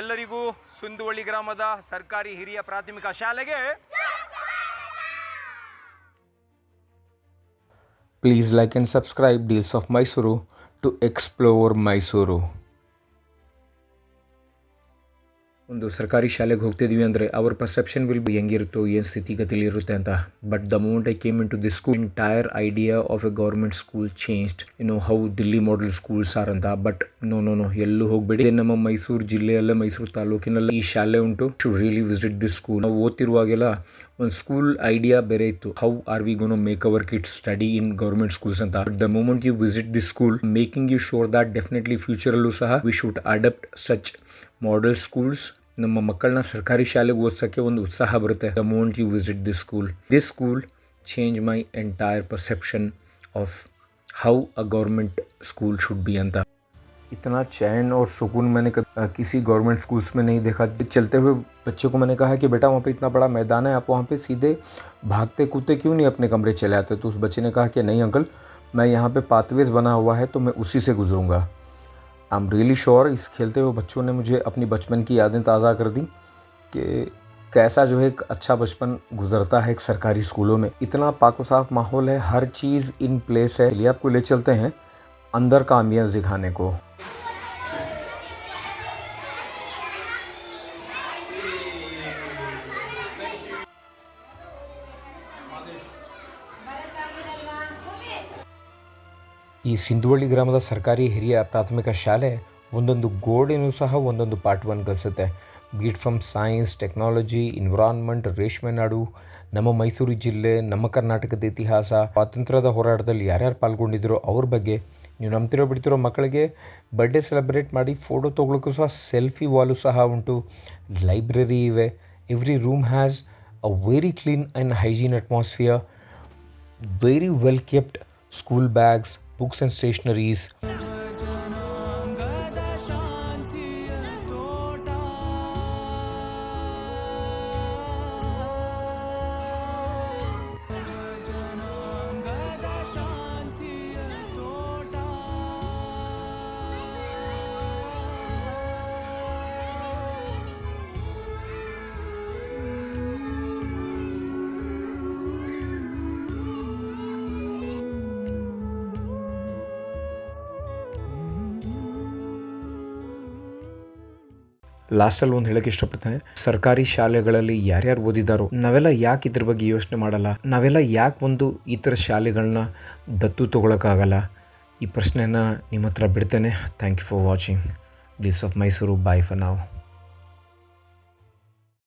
ಎಲ್ಲರಿಗೂ ಸುಂದುವಳ್ಳಿ ಗ್ರಾಮದ ಸರ್ಕಾರಿ ಹಿರಿಯ ಪ್ರಾಥಮಿಕ ಶಾಲೆಗೆ Please like and subscribe Deals of Mysuru to explore Mysuru. ಒಂದು ಸರ್ಕಾರಿ ಶಾಲೆಗೆ ಹೋಗ್ತಿದ್ವಿ ಅಂದರೆ ಅವರ ಪರ್ಸೆಪ್ಷನ್ ವಿಲ್ ಬಿ ಹೆಂಗಿರುತ್ತೋ ಏನು ಸ್ಥಿತಿಗತಿಲಿ ಇರುತ್ತೆ ಅಂತ. But the moment I came into this school, entire idea of a government school changed. How Delhi model schools are ಅಂತ. ಬಟ್ ನೋ ಎಲ್ಲೂ ಹೋಗಬೇಡಿ. ನಮ್ಮ ಮೈಸೂರು ಜಿಲ್ಲೆಯಲ್ಲೇ, ಮೈಸೂರು ತಾಲೂಕಿನಲ್ಲೇ ಈ ಶಾಲೆ ಉಂಟು. Should really visit this school. ನಾವು ಓದ್ತಿರುವಾಗೆಲ್ಲ ಒಂದು ಸ್ಕೂಲ್ ಐಡಿಯಾ ಬೇರೆ ಇತ್ತು. How are we gonna make our kids study in government schools ಅಂತ. But the moment you visit this school, making you sure that definitely ಫ್ಯೂಚರಲ್ಲೂ ಸಹ we should adapt such model schools. ನಮ್ಮ ಮಕ್ಕಳನ್ನ ಸರ್ಕಾರಿ ಶಾಲೆಗೆ ಓದಿಸೋಕ್ಕೆ ಒಂದು ಉತ್ಸಾಹ ಬರುತ್ತೆ. The moment you visit this school change my entire perception of how a government school should be अंता. इतना चैन और सुकून मैंने किसी गवर्नमेंट स्कूल्स में नहीं देखा. चलते हुए बच्चे को मैंने कहा कि बेटा वहाँ पे इतना बड़ा मैदान है, आप वहाँ पे सीधे भागते कूदते क्यों नहीं अपने कमरे चले आते. तो उस बच्चे ने कहा कि नहीं अंकल, मैं यहाँ पे पाथवेज बना हुआ है तो मैं उसी से गुजरूँगा. आई एम रियली श्योर इस खेलते हुए बच्चों ने मुझे अपनी बचपन की यादें ताज़ा कर दी कि कैसा जो है एक अच्छा बचपन गुजरता है एक सरकारी स्कूलों में. इतना पाको साफ माहौल है, हर चीज़ इन प्लेस है. चलिए आपको ले चलते हैं अंदर का एम्बियंस दिखाने को. ಈ ಸಿಂಧುವಳ್ಳಿ ಗ್ರಾಮದ ಸರ್ಕಾರಿ ಹಿರಿಯ ಪ್ರಾಥಮಿಕ ಶಾಲೆ ಒಂದೊಂದು ಗೋಡೆನೂ ಸಹ ಒಂದೊಂದು ಪಾಠವನ್ನು ಕಲಿಸುತ್ತೆ. Be it from science, technology, environment, ರೇಷ್ಮೆ ನಾಡು, ನಮ್ಮ ಮೈಸೂರು ಜಿಲ್ಲೆ, ನಮ್ಮ ಕರ್ನಾಟಕದ ಇತಿಹಾಸ, ಸ್ವಾತಂತ್ರ್ಯದ ಹೋರಾಟದಲ್ಲಿ ಯಾರ್ಯಾರು ಪಾಲ್ಗೊಂಡಿದ್ದರೋ ಅವ್ರ ಬಗ್ಗೆ. ನೀವು ನಂಬ್ತಿರೋ ಬಿಡ್ತಿರೋ ಮಕ್ಕಳಿಗೆ ಬರ್ಡೇ ಸೆಲೆಬ್ರೇಟ್ ಮಾಡಿ ಫೋಟೋ ತೊಗೊಳಕ್ಕೂ ಸಹ ಸೆಲ್ಫಿ ವಾಲು ಸಹ ಉಂಟು. ಲೈಬ್ರರಿ ಇವೆ. Every room has a very clean and hygiene atmosphere. Very well kept school bags, books and stationaries. ಲಾಸ್ಟಲ್ಲಿ ಒಂದು ಹೇಳೋಕ್ಕೆ ಇಷ್ಟಪಡ್ತೇನೆ, ಸರ್ಕಾರಿ ಶಾಲೆಗಳಲ್ಲಿ ಯಾರ್ಯಾರು ಓದಿದಾರೋ ನಾವೆಲ್ಲ ಯಾಕೆ ಇದ್ರ ಬಗ್ಗೆ ಯೋಚನೆ ಮಾಡಲ್ಲ, ನಾವೆಲ್ಲ ಯಾಕೆ ಒಂದು ಈ ಥರ ಶಾಲೆಗಳನ್ನ ದತ್ತು ತೊಗೊಳಕ್ಕಾಗಲ್ಲ, ಈ ಪ್ರಶ್ನೆನ ನಿಮ್ಮ ಹತ್ರ ಬಿಡ್ತೇನೆ. Thank you for watching. Deals of Mysuru. Bye for ನಾವ್.